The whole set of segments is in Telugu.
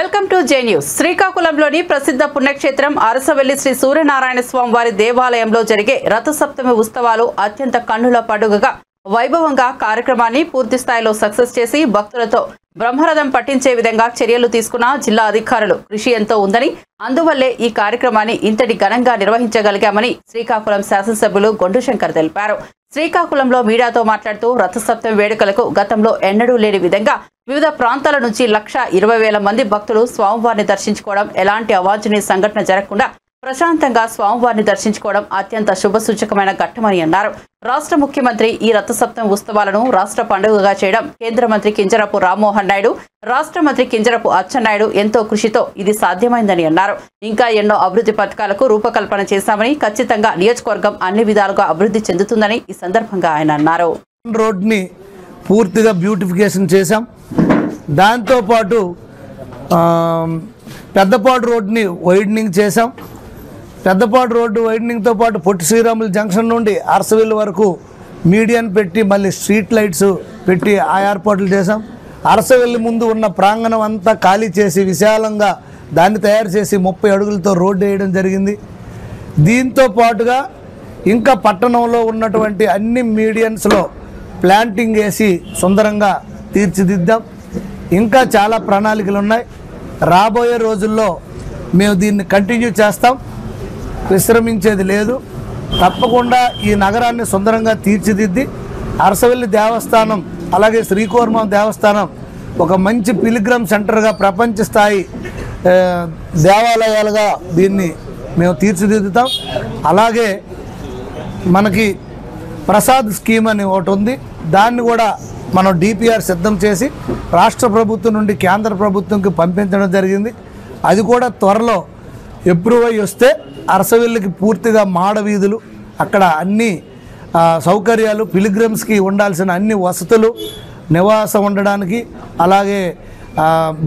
Welcome to J news. శ్రీకాకుళంలోని ప్రసిద్ధ పుణ్యక్షేత్రం అరసవెల్లి శ్రీ సూర్యనారాయణ స్వామి వారి దేవాలయంలో జరిగే రథసప్తమి ఉత్సవాలు అత్యంత కన్నుల పండుగగా వైభవంగా కార్యక్రమాన్ని పూర్తి స్థాయిలో సక్సెస్ చేసి భక్తులతో బ్రహ్మరథం పట్టించే విధంగా చర్యలు తీసుకున్న జిల్లా అధికారులు కృషి ఎంతో ఉందని, అందువల్లే ఈ కార్యక్రమాన్ని ఇంతటి ఘనంగా నిర్వహించగలిగామని శ్రీకాకుళం శాసనసభ్యులు గొండు శంకర్ తెలిపారు. శ్రీకాకుళంలో మీడియాతో మాట్లాడుతూ రథసప్తమి వేడుకలకు గతంలో ఎన్నడూ లేని విధంగా వివిధ ప్రాంతాల నుంచి 1,20,000 మంది భక్తులు స్వామివారిని దర్శించుకోవడం, ఎలాంటి అవాంఛనీయ సంఘటన జరగకుండా ప్రశాంతంగా స్వామివారిని దర్శించుకోవడం అత్యంత శుభసూచకమైన ఘట్టమని అన్నారు. రాష్ట్ర ముఖ్యమంత్రి ఈ రథసప్తమి ఉత్సవాలను రాష్ట్ర పండుగగా చేయడం, కేంద్ర మంత్రి కింజరాపు రామ్మోహన్ నాయుడు, రాష్ట్ర మంత్రి కింజరాపు అచ్చెన్నాయుడు ఎంతో కృషితో ఇది సాధ్యమైందని అన్నారు. ఇంకా ఎన్నో అభివృద్ధి పథకాలకు రూపకల్పన చేశామని, ఖచ్చితంగా నియోజకవర్గం అన్ని విధాలుగా అభివృద్ధి చెందుతుందని ఈ సందర్భంగా ఆయన అన్నారు. రోడ్ని పూర్తిగా బ్యూటిఫికేషన్ చేశాం. దాంతోపాటు పెద్దపాడు రోడ్ని వైడనింగ్ చేశాం. పెద్దపాడు రోడ్డు వైడనింగ్తో పాటు పొట్టి శ్రీరాములు జంక్షన్ నుండి అరసవెల్లి వరకు మీడియన్ పెట్టి మళ్ళీ స్ట్రీట్ లైట్స్ పెట్టి ఆ ఏర్పాట్లు చేశాం. అరసవెల్లి ముందు ఉన్న ప్రాంగణం అంతా ఖాళీ చేసి విశాలంగా దాన్ని తయారు చేసి 30 అడుగులతో రోడ్డు వేయడం జరిగింది. దీంతో పాటుగా ఇంకా పట్టణంలో ఉన్నటువంటి అన్ని మీడియన్స్లో ప్లాంటింగ్ వేసి సుందరంగా తీర్చిదిద్దాం. ఇంకా చాలా ప్రణాళికలు ఉన్నాయి. రాబోయే రోజుల్లో మేము దీన్ని కంటిన్యూ చేస్తాం, విశ్రమించేది లేదు. తప్పకుండా ఈ నగరాన్ని సుందరంగా తీర్చిదిద్ది అరసవెల్లి దేవస్థానం అలాగే శ్రీకూర్మం దేవస్థానం ఒక మంచి పిలిగ్రమ్ సెంటర్గా ప్రపంచ స్థాయి దేవాలయాలుగా దీన్ని మేము తీర్చిదిద్దుతాం. అలాగే మనకి ప్రసాద్ స్కీమ్ అని ఒకటి ఉంది. దాన్ని కూడా మనం డిపిఆర్ సిద్ధం చేసి రాష్ట్ర ప్రభుత్వం నుండి కేంద్ర ప్రభుత్వంకి పంపించడం జరిగింది. అది కూడా త్వరలో అప్రూవ్ అయ్యి వస్తే అరసవెల్లికి పూర్తిగా మాడ వీధులు, అక్కడ అన్ని సౌకర్యాలు, పిలిగ్రమ్స్కి ఉండాల్సిన అన్ని వసతులు, నివాసం ఉండడానికి అలాగే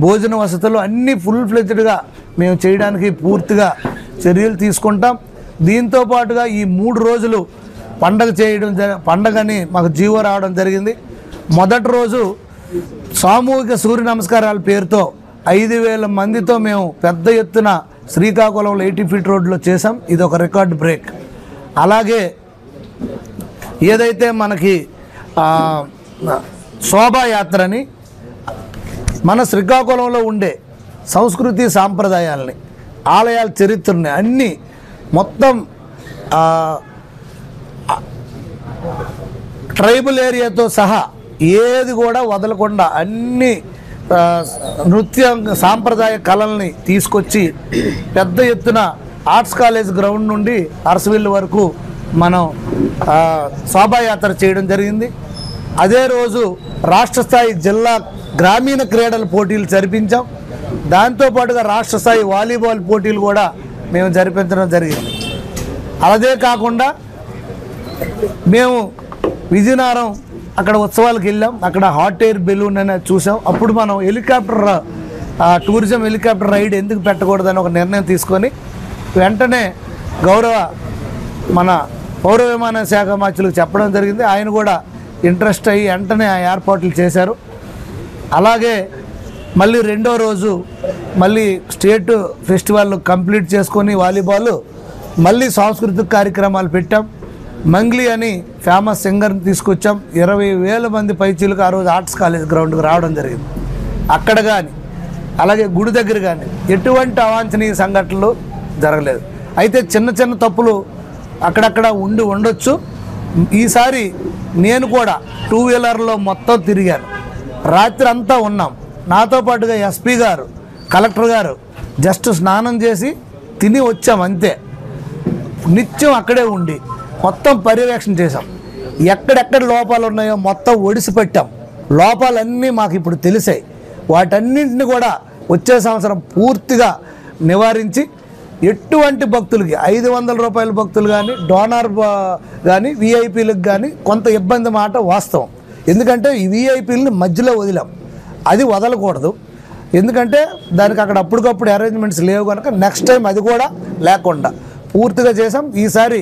భోజన వసతులు అన్నీ ఫుల్ ఫ్లెజ్డ్గా మేము చేయడానికి పూర్తిగా చర్యలు తీసుకుంటాం. దీంతో పాటుగా ఈ 3 రోజులు పండగని మాకు జీవో రావడం జరిగింది. మొదటి రోజు సామూహిక సూర్య నమస్కారాల పేరుతో 5,000 మందితో మేము పెద్ద ఎత్తున శ్రీకాకుళంలో 80 ఫీట్ రోడ్లో చేసాం. ఇది ఒక రికార్డ్ బ్రేక్. అలాగే ఏదైతే మనకి శోభాయాత్రని మన శ్రీకాకుళంలో ఉండే సంస్కృతి సాంప్రదాయాలని, ఆలయాల చరిత్రని అన్నీ మొత్తం ట్రైబల్ ఏరియాతో సహా ఏది కూడా వదలకుండా అన్ని నృత్య సాంప్రదాయ కళల్ని తీసుకొచ్చి పెద్ద ఎత్తున ఆర్ట్స్ కాలేజ్ గ్రౌండ్ నుండి అరసవెల్లి వరకు మనం శోభాయాత్ర చేయడం జరిగింది. అదే రోజు రాష్ట్ర స్థాయి జిల్లా గ్రామీణ క్రీడల పోటీలు జరిపించాం. దాంతోపాటుగా రాష్ట్ర స్థాయి వాలీబాల్ పోటీలు కూడా మేము జరిపించడం జరిగింది. అదే కాకుండా మేము విజయనగరం అక్కడ ఉత్సవాలకు వెళ్ళాం. అక్కడ హాట్ ఎయిర్ బెలూన్ అనేది చూసాం. అప్పుడు మనం టూరిజం హెలికాప్టర్ రైడ్ ఎందుకు పెట్టకూడదని ఒక నిర్ణయం తీసుకొని వెంటనే మన పౌర విమాన శాఖ మంత్రులకు చెప్పడం జరిగింది. ఆయన కూడా ఇంట్రెస్ట్ అయ్యి వెంటనే ఆ ఏర్పాట్లు చేశారు. అలాగే మళ్ళీ రెండో రోజు మళ్ళీ స్టేట్ ఫెస్టివల్ కంప్లీట్ చేసుకొని వాలీబాల్ మళ్ళీ సాంస్కృతిక కార్యక్రమాలు పెట్టాం. మంగ్లీ అని ఫేమస్ సింగర్ని తీసుకొచ్చాం. 20,000 మంది పైచీలకు ఆ రోజు ఆర్ట్స్ కాలేజ్ గ్రౌండ్కి రావడం జరిగింది. అక్కడ కానీ అలాగే గుడి దగ్గర కానీ ఎటువంటి అవాంఛనీయ సంఘటనలు జరగలేదు. అయితే చిన్న చిన్న తప్పులు అక్కడక్కడ ఉండొచ్చు. ఈసారి నేను కూడా 2 వీలర్లో మొత్తం తిరిగాను. రాత్రి అంతా ఉన్నాం. నాతో పాటుగా ఎస్పీ గారు, కలెక్టర్ గారు జస్ట్ స్నానం చేసి తిని వచ్చాం అంతే. నిత్యం అక్కడే ఉండి మొత్తం పర్యవేక్షణ చేసాం. ఎక్కడెక్కడ లోపాలు ఉన్నాయో మొత్తం ఒడిసి పెట్టాం. లోపాలన్నీ మాకు ఇప్పుడు తెలిసాయి. వాటన్నింటిని కూడా వచ్చే సంవత్సరం పూర్తిగా నివారించి ఎటువంటి భక్తులకి 500 రూపాయల భక్తులు కానీ, డోనర్ కానీ, విఐపీలకు కానీ కొంత ఇబ్బంది మాట వాస్తవం. ఎందుకంటే ఈ విఐపీలని మధ్యలో వదిలాం. అది వదలకూడదు. ఎందుకంటే దానికి అక్కడ అప్పటికప్పుడు అరేంజ్మెంట్స్ లేవు కనుక నెక్స్ట్ టైం అది కూడా లేకుండా పూర్తిగా చేసాం. ఈసారి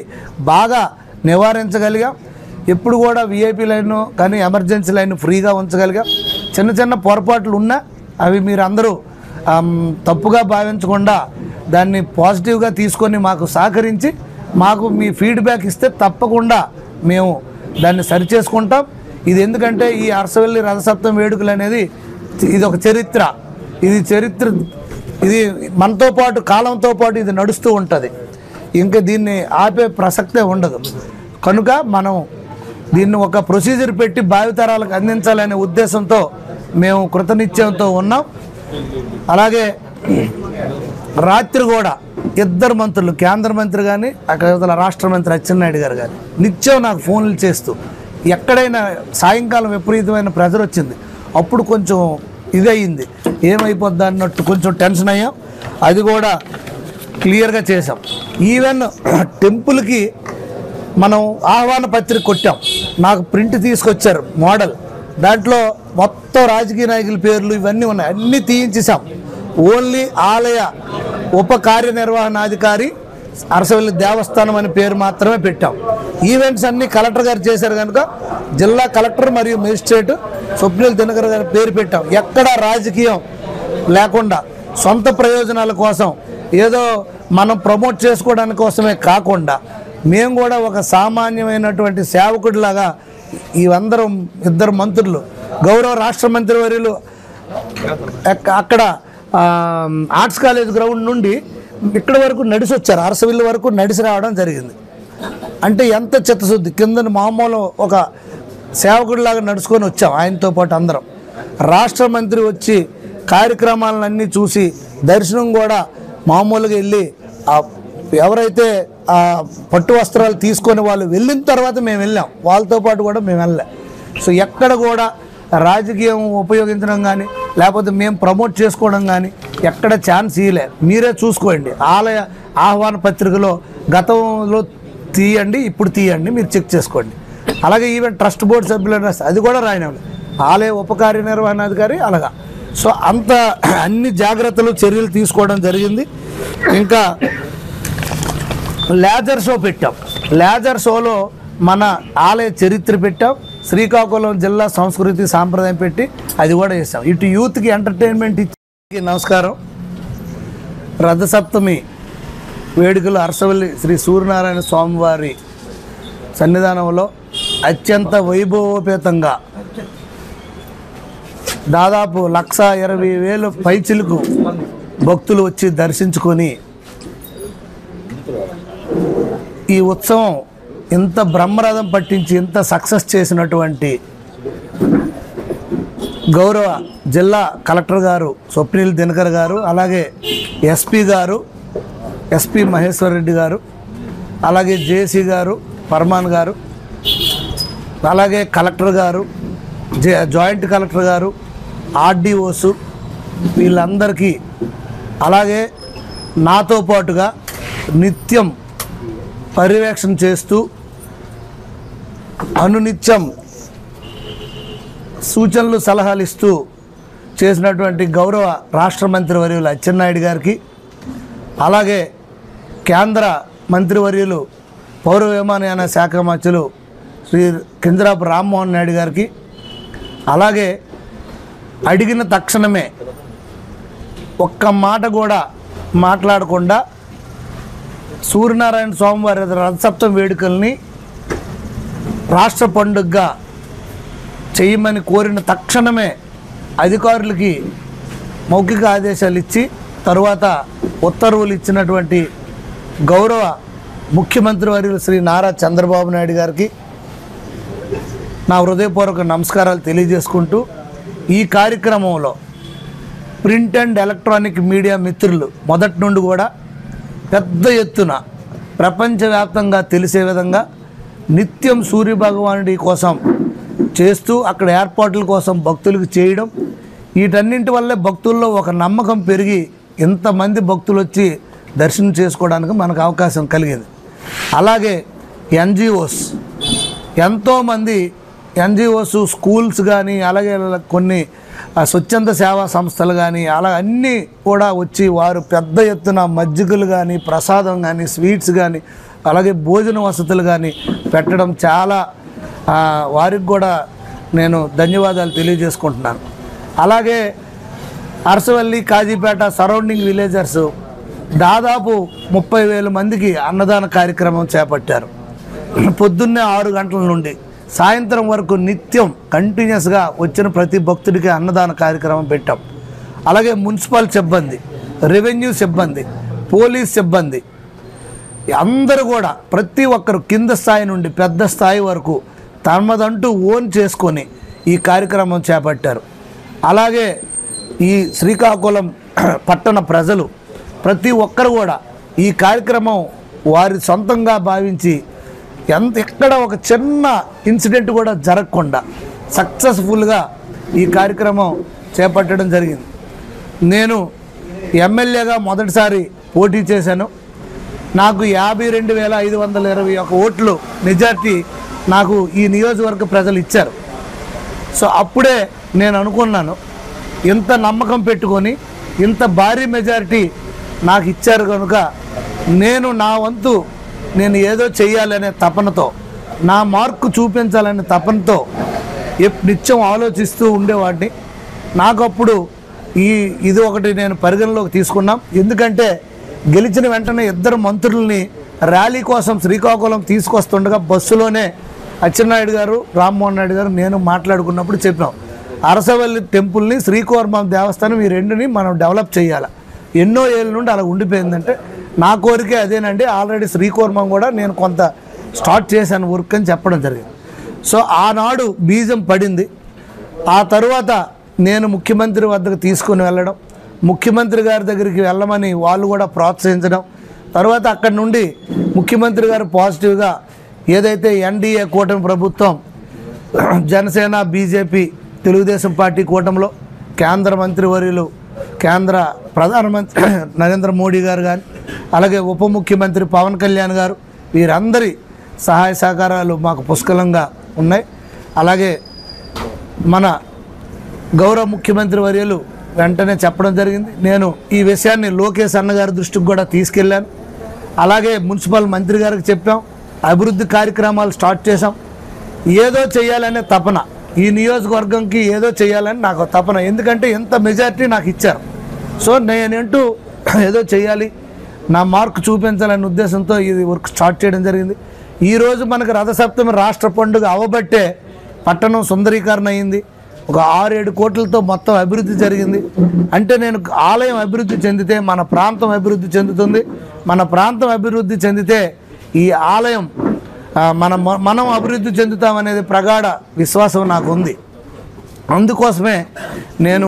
బాగా నివారించగలిగాం. ఎప్పుడు కూడా విఐపీ లైన్ కానీ ఎమర్జెన్సీ లైన్ ఫ్రీగా ఉంచగలిగాం. చిన్న చిన్న పొరపాట్లు ఉన్నా అవి మీరు అందరూ తప్పుగా భావించకుండా దాన్ని పాజిటివ్గా తీసుకొని మాకు సహకరించి మాకు మీ ఫీడ్బ్యాక్ ఇస్తే తప్పకుండా మేము దాన్ని సరిచేసుకుంటాం. ఇది ఎందుకంటే ఈ అరసవెల్లి రథసప్తమి వేడుకలు అనేది ఇది ఒక చరిత్ర. ఇది మనతో పాటు కాలంతో పాటు ఇది నడుస్తూ ఉంటుంది. ఇంకా దీన్ని ఆపే ప్రసక్తే ఉండదు. కనుక మనం దీన్ని ఒక ప్రొసీజర్ పెట్టి భావితరాలకు అందించాలనే ఉద్దేశంతో మేము కృతనిశ్చయంతో ఉన్నాం. అలాగే రాత్రి కూడా ఇద్దరు మంత్రులు, కేంద్ర మంత్రి కానీ అక్కడ రాష్ట్ర మంత్రి అచ్చెన్నాయుడు గారు కానీ నిత్యం నాకు ఫోన్లు చేస్తూ ఎక్కడైనా సాయంకాలం విపరీతమైన ప్రెజర్ వచ్చింది, అప్పుడు కొంచెం ఇదయింది, ఏమైపోద్దా అన్నట్టు కొంచెం టెన్షన్ అయ్యాం. అది కూడా క్లియర్గా చేసాం. ఈవెన్ టెంపుల్కి మనం ఆహ్వాన పత్రిక కొట్టాం, నాకు ప్రింట్ తీసుకొచ్చారు మోడల్, దాంట్లో మొత్తం రాజకీయ నాయకుల పేర్లు ఇవన్నీ ఉన్నాయి, అన్నీ తీయించేసాం. ఓన్లీ ఆలయ ఉప కార్యనిర్వహణాధికారి అరసవెల్లి దేవస్థానం అనే పేరు మాత్రమే పెట్టాం. ఈవెంట్స్ అన్నీ కలెక్టర్ గారు చేశారు కనుక జిల్లా కలెక్టర్ మరియు మేజిస్ట్రేట్ స్వప్నిల్ దినకర్ గారి పేరు పెట్టాం. ఎక్కడ రాజకీయం లేకుండా సొంత ప్రయోజనాల కోసం ఏదో మనం ప్రమోట్ చేసుకోవడానికి కోసమే కాకుండా మేము కూడా ఒక సామాన్యమైనటువంటి సేవకుడిలాగా ఇవందరం ఇద్దరు మంత్రులు, గౌరవ రాష్ట్ర మంత్రి వర్యులు అక్కడ ఆర్ట్స్ కాలేజ్ గ్రౌండ్ నుండి ఇక్కడ వరకు నడిచి వచ్చారు, అరసవిల్లు వరకు నడిచి రావడం జరిగింది. అంటే ఎంత చిత్తశుద్ధి, కింద మామూలు ఒక సేవకుడిలాగా నడుచుకొని వచ్చాం ఆయనతో పాటు అందరం. రాష్ట్ర మంత్రి వచ్చి కార్యక్రమాలన్నీ చూసి దర్శనం కూడా మామూలుగా వెళ్ళి ఎవరైతే పట్టు వస్త్రాలు తీసుకొని వాళ్ళు వెళ్ళిన తర్వాత మేము వెళ్ళాం, వాళ్ళతో పాటు కూడా మేము వెళ్ళాం. సో ఎక్కడ కూడా రాజకీయం ఉపయోగించడం కానీ లేకపోతే మేము ప్రమోట్ చేసుకోవడం కానీ ఎక్కడ ఛాన్స్ ఇవ్వలే. మీరే చూసుకోండి, ఆలయ ఆహ్వాన పత్రికలో గతంలో తీయండి, ఇప్పుడు తీయండి, మీరు చెక్ చేసుకోండి. అలాగే ఈవెన్ ట్రస్ట్ బోర్డు సభ్యులు అది కూడా రాయడం, ఆలయ ఉప కార్యనిర్వహణాధికారి అలాగా. సో అంత అన్ని జాగ్రత్తలు చర్యలు తీసుకోవడం జరిగింది. ఇంకా లేజర్ షో పెట్టాం. లేజర్ షోలో మన ఆలయ చరిత్ర పెట్టాం, శ్రీకాకుళం జిల్లా సంస్కృతి సాంప్రదాయం పెట్టి అది కూడా చేస్తాం. ఇటు యూత్కి ఎంటర్టైన్మెంట్ ఇచ్చి. నమస్కారం. రథసప్తమి వేడుకలు అరసవల్లి శ్రీ సూర్యనారాయణ స్వామివారి సన్నిధానంలో అత్యంత వైభవోపేతంగా దాదాపు 1,20,000 పైచిలకు భక్తులు వచ్చి దర్శించుకొని ఈ ఉత్సవం ఇంత బ్రహ్మరథం పట్టించి ఇంత సక్సెస్ చేసినటువంటి గౌరవ జిల్లా కలెక్టర్ గారు స్వప్నిల్ దినకర్ గారు, అలాగే ఎస్పీ మహేశ్వర్ రెడ్డి గారు, అలాగే జేసీ గారు పర్మాన్ గారు, అలాగే కలెక్టర్ గారు, జాయింట్ కలెక్టర్ గారు, ఆర్డీఓస్ వీళ్ళందరికీ, అలాగే నాతో పాటుగా నిత్యం పర్యవేక్షణ చేస్తూ అనునిత్యం సూచనలు సలహాలు ఇస్తూ చేసినటువంటి గౌరవ రాష్ట్ర మంత్రివర్యులు అచ్చెన్నాయుడు గారికి, అలాగే కేంద్ర మంత్రివర్యులు పౌర విమానయాన శాఖ మంత్రులు శ్రీ కింజరాపు రామ్మోహన్ నాయుడు గారికి, అలాగే అడిగిన తక్షణమే ఒక్క మాట కూడా మాట్లాడకుండా సూర్యనారాయణ స్వామివారి రథసప్తమి వేడుకల్ని రాష్ట్ర పండుగగా చేయమని కోరిన తక్షణమే అధికారులకి మౌఖిక ఆదేశాలు ఇచ్చి తరువాత ఉత్తర్వులు ఇచ్చినటువంటి గౌరవ ముఖ్యమంత్రి వర్యులు శ్రీ నారా చంద్రబాబు నాయుడు గారికి నా హృదయపూర్వక నమస్కారాలు తెలియజేసుకుంటూ, ఈ కార్యక్రమంలో ప్రింట్ అండ్ ఎలక్ట్రానిక్ మీడియా మిత్రులు మొదటి నుండి కూడా పెద్ద ఎత్తున ప్రపంచవ్యాప్తంగా తెలిసే విధంగా నిత్యం సూర్యభగవానుడి కోసం చేస్తూ అక్కడ ఏర్పాట్ల కోసం భక్తులకు చేయడం, వీటన్నింటి వల్లే భక్తుల్లో ఒక నమ్మకం పెరిగి ఇంతమంది భక్తులు వచ్చి దర్శనం చేసుకోవడానికి మనకు అవకాశం కలిగింది. అలాగే ఎన్జిఓస్ ఎంతోమంది ఎన్జిఓస్, స్కూల్స్ కానీ, అలాగే కొన్ని స్వచ్ఛంద సేవా సంస్థలు కానీ అలా అన్నీ కూడా వచ్చి వారు పెద్ద ఎత్తున మజ్జిగలు కానీ, ప్రసాదం కానీ, స్వీట్స్ కానీ, అలాగే భోజన వసతులు కానీ పెట్టడం చాలా వారికి కూడా నేను ధన్యవాదాలు తెలియజేసుకుంటున్నాను. అలాగే అరసవల్లి, కాజీపేట సరౌండింగ్ విలేజర్స్ దాదాపు 30,000 మందికి అన్నదాన కార్యక్రమం చేపట్టారు. పొద్దున్నే 6 గంటల నుండి సాయంత్రం వరకు నిత్యం కంటిన్యూస్గా వచ్చిన ప్రతి భక్తుడికి అన్నదాన కార్యక్రమం పెట్టాం. అలాగే మున్సిపల్ సిబ్బంది, రెవెన్యూ సిబ్బంది, పోలీస్ సిబ్బంది అందరూ కూడా ప్రతి ఒక్కరు కింద స్థాయి నుండి పెద్ద స్థాయి వరకు తమదంటూ ఓన్ చేసుకొని ఈ కార్యక్రమం చేపట్టారు. అలాగే ఈ శ్రీకాకుళం పట్టణ ప్రజలు ప్రతి ఒక్కరు కూడా ఈ కార్యక్రమం వారి సొంతంగా భావించి ఎక్కడ ఒక చిన్న ఇన్సిడెంట్ కూడా జరగకుండా సక్సెస్ఫుల్గా ఈ కార్యక్రమం చేపట్టడం జరిగింది. నేను ఎమ్మెల్యేగా మొదటిసారి పోటీ చేశాను. నాకు 52,521 ఓట్లు మెజార్టీ నాకు ఈ నియోజకవర్గ ప్రజలు ఇచ్చారు. సో అప్పుడే నేను అనుకున్నాను, ఇంత నమ్మకం పెట్టుకొని ఇంత భారీ మెజారిటీ నాకు ఇచ్చారు కనుక నేను నా వంతు నేను ఏదో చేయాలనే తపనతో, నా మార్కు చూపించాలనే తపనతో నిత్యం ఆలోచిస్తూ ఉండేవాడిని. నాకు అప్పుడు ఇది ఒకటి నేను పరిగణలోకి తీసుకున్నాం. ఎందుకంటే గెలిచిన వెంటనే 2 మంత్రుల్ని ర్యాలీ కోసం శ్రీకాకుళం తీసుకొస్తుండగా బస్సులోనే అచ్చెన్నాయుడు గారు, రామ్మోహన్ నాయుడు గారు నేను మాట్లాడుకున్నప్పుడు చెప్పాం, అరసవల్లి టెంపుల్ని, శ్రీకోర్మం దేవస్థానం ఈ రెండుని మనం డెవలప్ చేయాలి. ఎన్నో ఏళ్ళ నుండి అలా ఉండిపోయిందంటే నా కోరికే అదేనండి. ఆల్రెడీ శ్రీకోర్మం కూడా నేను కొంత స్టార్ట్ చేశాను వర్క్ అని చెప్పడం జరిగింది. సో ఆనాడు బీజం పడింది. ఆ తరువాత నేను ముఖ్యమంత్రి వద్దకు తీసుకుని వెళ్ళడం, ముఖ్యమంత్రి గారి దగ్గరికి వెళ్ళమని వాళ్ళు కూడా ప్రోత్సహించడం, తర్వాత అక్కడి నుండి ముఖ్యమంత్రి గారు పాజిటివ్గా ఏదైతే ఎన్డీఏ కూటమి ప్రభుత్వం జనసేన, బీజేపీ, తెలుగుదేశం పార్టీ కూటమిలో కేంద్ర మంత్రివర్యులు, కేంద్ర ప్రధానమంత్రి నరేంద్ర మోడీ గారు కానీ, అలాగే ఉప ముఖ్యమంత్రి పవన్ కళ్యాణ్ గారు, వీరందరి సహాయ సహకారాలు మాకు పుష్కలంగా ఉన్నాయి. అలాగే మన గౌరవ ముఖ్యమంత్రి వర్యులు వెంటనే చెప్పడం జరిగింది. నేను ఈ విషయాన్ని లోకేష్ అన్నగారి దృష్టికి కూడా తీసుకెళ్ళాను. అలాగే మున్సిపల్ మంత్రి గారికి చెప్పాం, అభివృద్ధి కార్యక్రమాలు స్టార్ట్ చేశాం. ఏదో చేయాలనే తపన, ఈ నియోజకవర్గంకి ఏదో చేయాలని నాకు తపన. ఎందుకంటే ఎంత మెజారిటీ నాకు ఇచ్చారు. సో నేనేంటూ ఏదో చేయాలి, నా మార్కు చూపించాలనే ఉద్దేశంతో ఇది వర్క్ స్టార్ట్ చేయడం జరిగింది. ఈరోజు మనకు రథసప్తమి రాష్ట్ర పండుగ అవబట్టే పట్టణం సుందరీకరణ అయింది. ఒక 6-7 కోట్లతో మొత్తం అభివృద్ధి జరిగింది. అంటే నేను ఆలయం అభివృద్ధి చెందితే మన ప్రాంతం అభివృద్ధి చెందుతుంది. మన ప్రాంతం అభివృద్ధి చెందితే ఈ ఆలయం మనం అభివృద్ధి చెందుతామనేది ప్రగాఢ విశ్వాసం నాకు ఉంది. అందుకోసమే నేను